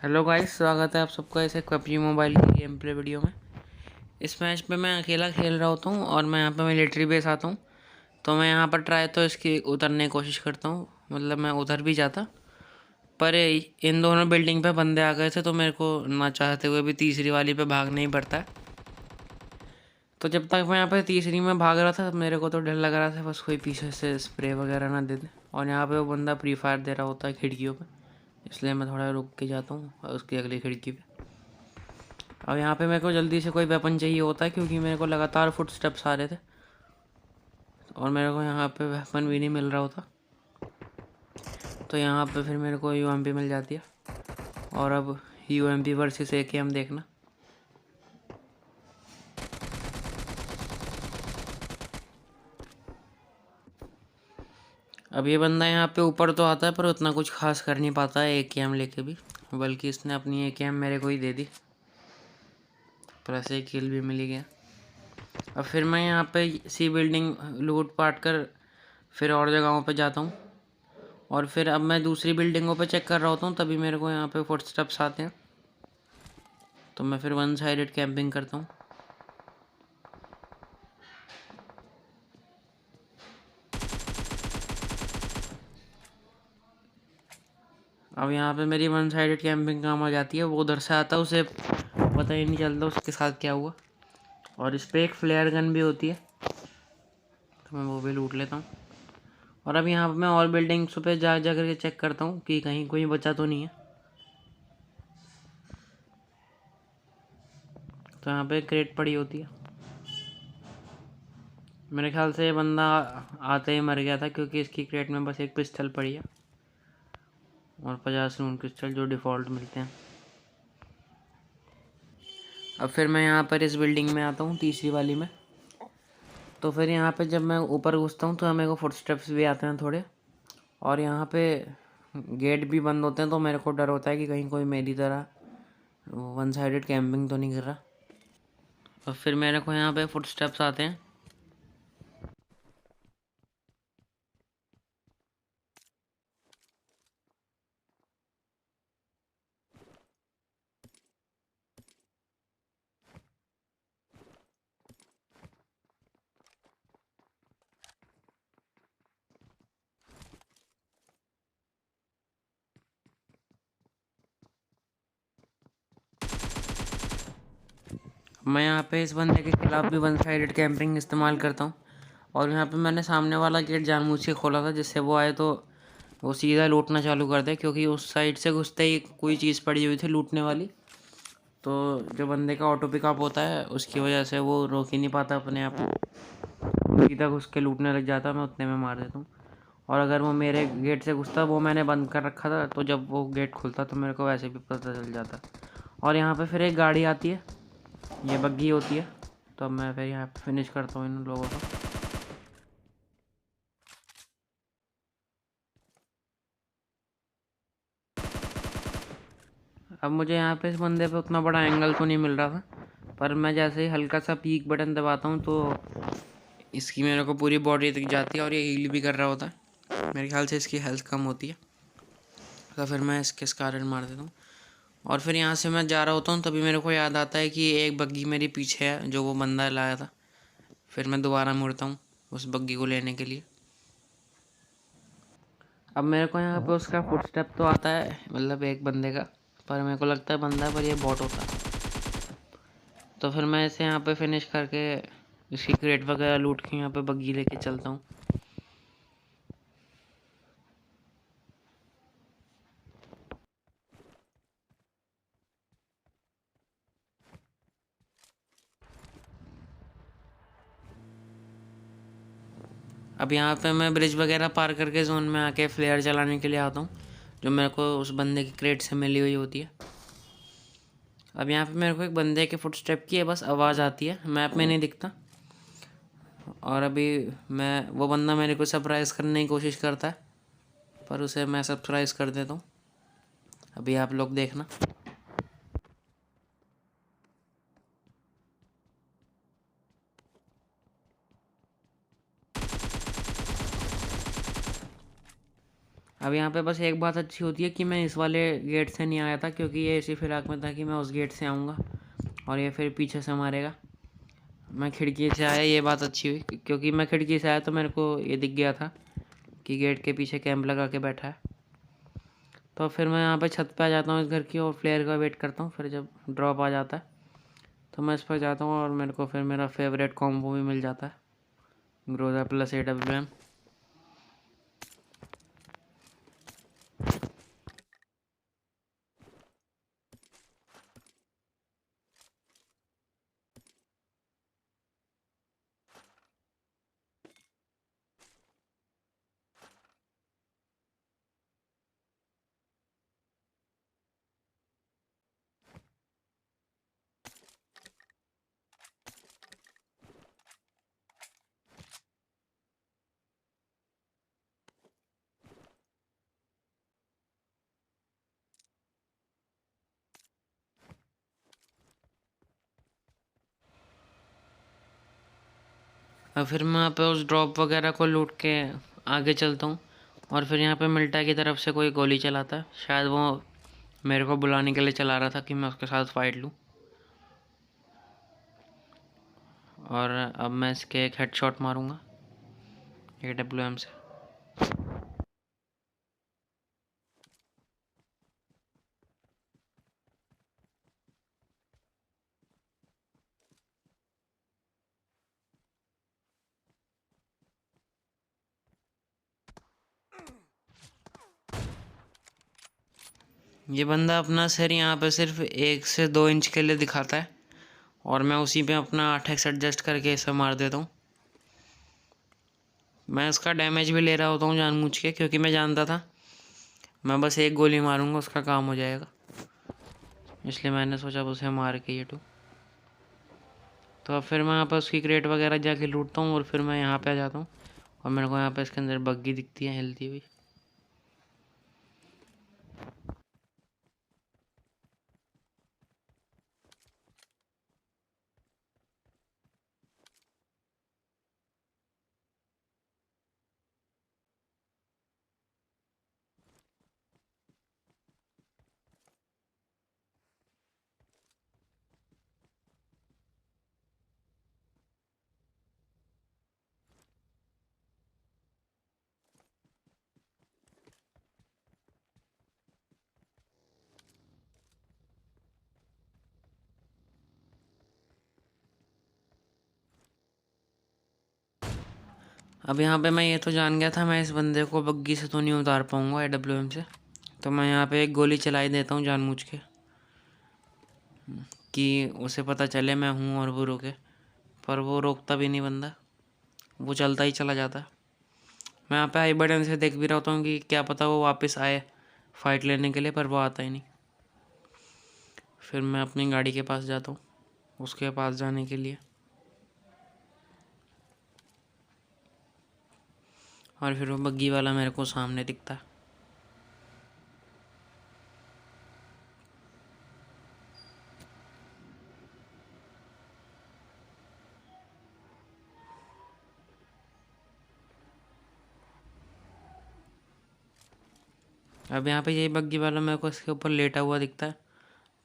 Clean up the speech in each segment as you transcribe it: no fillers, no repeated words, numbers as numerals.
Hello guys, स्वागत है आप सबका ऐसे पबजी मोबाइल की गेम प्ले वीडियो में। इस मैच पे मैं अकेला खेल रहा होता हूँ और मैं यहाँ पे मिलिट्री बेस आता हूँ। तो मैं यहाँ पर ट्राई तो इसकी उतरने की कोशिश करता हूँ, मतलब मैं उधर भी जाता, पर इन दोनों बिल्डिंग पे बंदे आ गए थे तो मेरे को ना चाहते हुए भी तीसरी वाली पे भागना ही पड़ता है। तो जब तक मैं यहाँ पे तीसरी में भाग रहा था मेरे को तो डर लग रहा था बस कोई पीछे से स्प्रे वगैरह ना दे दे। और यहाँ पे वो बंदा फ्री फायर दे रहा होता है खिड़कियों पे, इसलिए मैं थोड़ा रुक के जाता हूँ उसकी अगली खिड़की पे। अब यहाँ पे मेरे को जल्दी से कोई वेपन चाहिए होता है क्योंकि मेरे को लगातार फुट स्टेप्स आ रहे थे और मेरे को यहाँ पे वेपन भी नहीं मिल रहा होता। तो यहाँ पे फिर मेरे को यूएमपी मिल जाती है और अब यूएमपी वर्सेस एकेएम देखना। अब ये बंदा यहाँ पे ऊपर तो आता है पर उतना कुछ खास कर नहीं पाता है एकेएम लेके भी, बल्कि इसने अपनी एकेएम मेरे को ही दे दी, पर ऐसे ही किल भी मिल गया। अब फिर मैं यहाँ पे सी बिल्डिंग लूट पाट कर फिर और जगहों पे जाता हूँ और फिर अब मैं दूसरी बिल्डिंगों पे चेक कर रहा होता हूँ, तभी मेरे को यहाँ पे फुटस्टेप्स आते हैं तो मैं फिर वन साइडेड कैंपिंग करता हूँ। अब यहाँ पे मेरी वन साइडेड कैंपिंग काम आ जाती है, वो उधर से आता है उसे पता ही नहीं चलता उसके साथ क्या हुआ। और इस पर एक फ्लेयर गन भी होती है तो मैं वो भी लूट लेता हूँ। और अब यहाँ पे मैं और बिल्डिंग्स पे जा जा करके चेक करता हूँ कि कहीं कोई बचा तो नहीं है। तो यहाँ पे क्रेट पड़ी होती है, मेरे ख्याल से ये बंदा आते ही मर गया था क्योंकि इसकी क्रेट में बस एक पिस्टल पड़ी है और 50 रून पिस्टल जो डिफ़ॉल्ट मिलते हैं। अब फिर मैं यहाँ पर इस बिल्डिंग में आता हूँ तीसरी वाली में। तो फिर यहाँ पे जब मैं ऊपर घुसता हूँ तो मेरे को फुटस्टेप्स भी आते हैं थोड़े, और यहाँ पे गेट भी बंद होते हैं तो मेरे को डर होता है कि कहीं कोई मेरी तरह वन साइडेड कैंपिंग तो नहीं कर रहा। और फिर मेरे को यहाँ पे फुटस्टेप्स आते हैं। मैं यहाँ पे इस बंदे के खिलाफ भी वन साइडेड कैंपिंग इस्तेमाल करता हूँ। और यहाँ पे मैंने सामने वाला गेट जानबूझ के खोला था जिससे वो आए तो वो सीधा लूटना चालू कर दे, क्योंकि उस साइड से घुसते ही कोई चीज़ पड़ी हुई थी लूटने वाली। तो जो बंदे का ऑटो पिकअप होता है उसकी वजह से वो रोक ही नहीं पाता अपने आप, सीधा घुस के लूटने लग जाता, मैं उतने में मार देता हूँ। और अगर वो मेरे गेट से घुसता, वो मैंने बंद कर रखा था, तो जब वो गेट खुलता तो मेरे को वैसे भी पता चल जाता। और यहाँ पे फिर एक गाड़ी आती है, ये बग्गी होती है, तो अब मैं फिर यहाँ पे फिनिश करता हूँ इन लोगों को। अब मुझे यहाँ पे इस बंदे पे उतना बड़ा एंगल तो नहीं मिल रहा था, पर मैं जैसे ही हल्का सा पीक बटन दबाता हूँ तो इसकी मेरे को पूरी बॉडी दिख जाती है और ये हील भी कर रहा होता है। मेरे ख्याल से इसकी हेल्थ कम होती है, तो फिर मैं इसके स्कारलेट मार देता हूँ। और फिर यहाँ से मैं जा रहा होता हूँ तभी मेरे को याद आता है कि एक बग्गी मेरी पीछे है जो वो बंदा लाया था। फिर मैं दोबारा मुड़ता हूँ उस बग्गी को लेने के लिए। अब मेरे को यहाँ पे उसका फुटस्टेप तो आता है, मतलब एक बंदे का, पर मेरे को लगता है बंदा, पर ये बॉट होता है। तो फिर मैं इसे यहाँ पे फिनिश करके इसकी क्रेट वगैरह लूट के यहाँ पे बग्गी लेके चलता हूँ। अब यहाँ पे मैं ब्रिज वगैरह पार करके जोन में आके फ्लेयर चलाने के लिए आता हूँ, जो मेरे को उस बंदे की क्रेट से मिली हुई होती है। अब यहाँ पे मेरे को एक बंदे के फुटस्टेप की बस आवाज़ आती है, मैप में नहीं दिखता। और अभी मैं वो बंदा मेरे को सरप्राइज़ करने की कोशिश करता है, पर उसे मैं सरप्राइज़ कर देता हूँ। अभी आप लोग देखना। अब यहाँ पे बस एक बात अच्छी होती है कि मैं इस वाले गेट से नहीं आया था, क्योंकि ये इसी फिराक में था कि मैं उस गेट से आऊँगा और ये फिर पीछे से मारेगा। मैं खिड़की से आया, ये बात अच्छी हुई, क्योंकि मैं खिड़की से आया तो मेरे को ये दिख गया था कि गेट के पीछे कैंप लगा के बैठा है। तो फिर मैं यहाँ पे छत पे आ जाता हूँ इस घर की और फ्लेयर का वेट करता हूँ। फिर जब ड्रॉप आ जाता है तो मैं इस पर जाता हूँ और मेरे को फिर मेरा फेवरेट कॉम्बो भी मिल जाता है, ग्रोजा प्लस AWM। और फिर मैं यहाँ पे उस ड्रॉप वगैरह को लूट के आगे चलता हूँ और फिर यहाँ पे मिल्टा की तरफ से कोई गोली चलाता है। शायद वो मेरे को बुलाने के लिए चला रहा था कि मैं उसके साथ फाइट लूँ। और अब मैं इसके एक हेडशॉट मारूंगा AWM से। ये बंदा अपना सिर यहाँ पे सिर्फ 1 से 2 इंच के लिए दिखाता है और मैं उसी पे अपना 8x एडजस्ट करके इसे मार देता हूँ। मैं इसका डैमेज भी ले रहा होता हूँ जानबूझ के, क्योंकि मैं जानता था मैं बस एक गोली मारूंगा उसका काम हो जाएगा, इसलिए मैंने सोचा उसे मार के ये टू। तो अब फिर मैं यहाँ पर उसकी क्रेट वगैरह जाके लूटता हूँ और फिर मैं यहाँ पे आ जाता हूँ और मेरे को यहाँ पे इसके अंदर बग्गी दिखती है हिलती हुई। अब यहाँ पे मैं ये तो जान गया था मैं इस बंदे को बग्गी से तो नहीं उतार पाऊँगा AWM से, तो मैं यहाँ पे एक गोली चला ही देता हूँ जानबूझ के कि उसे पता चले मैं हूँ और वो रोके। पर वो रोकता भी नहीं बंदा, वो चलता ही चला जाता है। मैं यहाँ पे आई बटन से देख भी रहा होता हूँ कि क्या पता वो वापस आए फाइट लेने के लिए, पर वो आता ही नहीं। फिर मैं अपनी गाड़ी के पास जाता हूँ उसके पास जाने के लिए, और फिर वो बग्गी वाला मेरे को सामने दिखता है। अब यहाँ पे यही बग्गी वाला मेरे को इसके ऊपर लेटा हुआ दिखता है,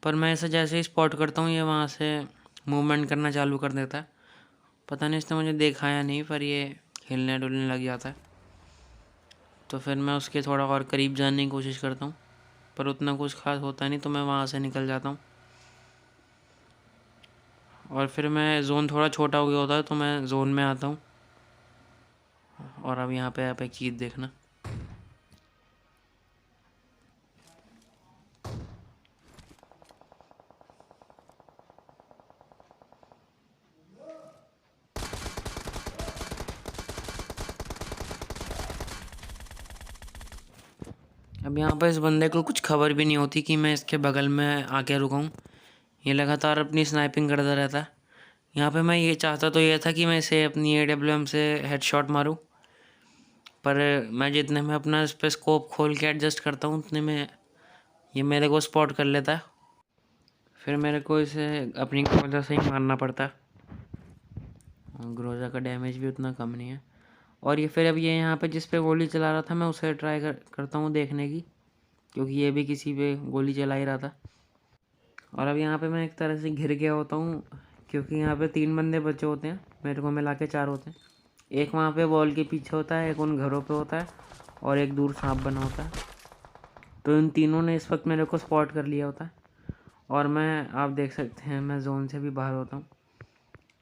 पर मैं ऐसे जैसे ही स्पॉट करता हूँ ये वहाँ से मूवमेंट करना चालू कर देता है। पता नहीं इसने मुझे देखा या नहीं, पर ये हिलने डुलने लग जाता है। तो फिर मैं उसके थोड़ा और करीब जाने की कोशिश करता हूँ, पर उतना कुछ खास होता नहीं, तो मैं वहाँ से निकल जाता हूँ। और फिर मैं जोन थोड़ा छोटा हो गया होता है तो मैं जोन में आता हूँ। और अब यहाँ पे आप एक चीज़ देखना, अब यहाँ पर इस बंदे को कुछ खबर भी नहीं होती कि मैं इसके बगल में आके रुका हूँ। ये लगातार अपनी स्नाइपिंग करता रहता है। यहाँ पे मैं ये चाहता तो ये था कि मैं इसे अपनी AWM से हेडशॉट मारूँ, पर मैं जितने में अपना इस पर स्कोप खोल के एडजस्ट करता हूँ उतने में ये मेरे को स्पॉट कर लेता है। फिर मेरे को इसे अपनी ग्रोजा से ही मारना पड़ता है। ग्रोजा का डैमेज भी उतना कम नहीं है। और ये फिर अब ये यहाँ पे जिस पे गोली चला रहा था मैं उसे ट्राई करता हूँ देखने की, क्योंकि ये भी किसी पे गोली चला ही रहा था। और अब यहाँ पे मैं एक तरह से घिर गया होता हूँ, क्योंकि यहाँ पे 3 बंदे बचे होते हैं, मेरे को मिला के 4 होते हैं। एक वहाँ पे वॉल के पीछे होता है, एक उन घरों पे होता है, और एक दूर सांप बना होता है। तो इन तीनों ने इस वक्त मेरे को स्पॉट कर लिया होता है, और मैं, आप देख सकते हैं, मैं जोन से भी बाहर होता हूँ।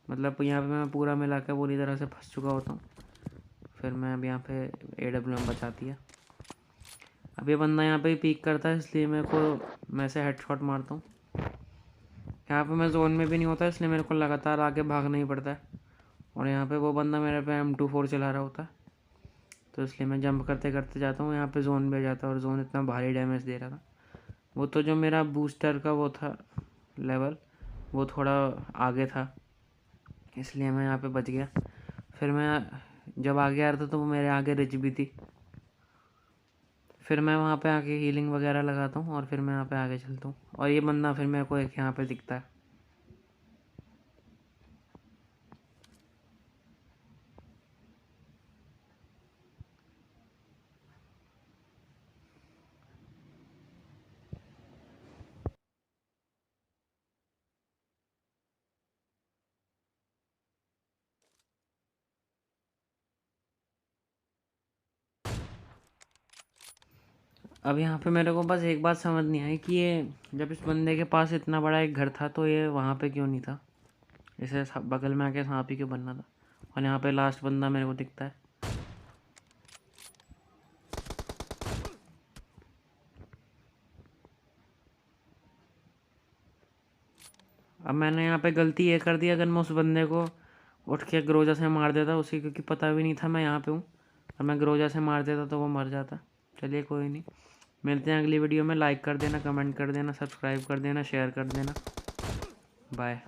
मतलब यहाँ पे मैं पूरा मिला के पूरी तरह से फंस चुका होता हूँ। फिर मैं अब यहाँ पे AWM बचाती है। अब ये बंदा यहाँ पे पीक करता है, इसलिए मेरे को, मैं से हेडशॉट मारता हूँ। यहाँ पे मैं जोन में भी नहीं होता, इसलिए मेरे को लगातार आगे भागना ही पड़ता है। और यहाँ पे वो बंदा मेरे पे M24 चला रहा होता है, तो इसलिए मैं जंप करते करते जाता हूँ। यहाँ पे जोन में जाता है, और जोन इतना भारी डैमेज दे रहा था। वो तो जो मेरा बूस्टर का वो था लेवल, वो थोड़ा आगे था, इसलिए मैं यहाँ पे बच गया। फिर मैं जब आगे आ रहा था तो वो मेरे आगे रिच भी थी। फिर मैं वहाँ पे आके हीलिंग वगैरह लगाता हूँ, और फिर मैं यहाँ पे आगे चलता हूँ। और ये बंदा फिर मेरे को एक यहाँ पे दिखता है। अब यहाँ पे मेरे को बस एक बात समझ नहीं आई कि ये, जब इस बंदे के पास इतना बड़ा एक घर था, तो ये वहाँ पे क्यों नहीं था? इसे बगल में आके सांप ही क्यों बनना था? और यहाँ पे लास्ट बंदा मेरे को दिखता है। अब मैंने यहाँ पे गलती ये कर दी, अगर मैं उस बंदे को उठ के ग्रोजा से मार देता उसी, क्योंकि पता भी नहीं था मैं यहाँ पे हूँ, और मैं ग्रोजा से मार देता तो वो मर जाता। चलिए कोई नहीं, मिलते हैं अगली वीडियो में। लाइक कर देना, कमेंट कर देना, सब्सक्राइब कर देना, शेयर कर देना। बाय।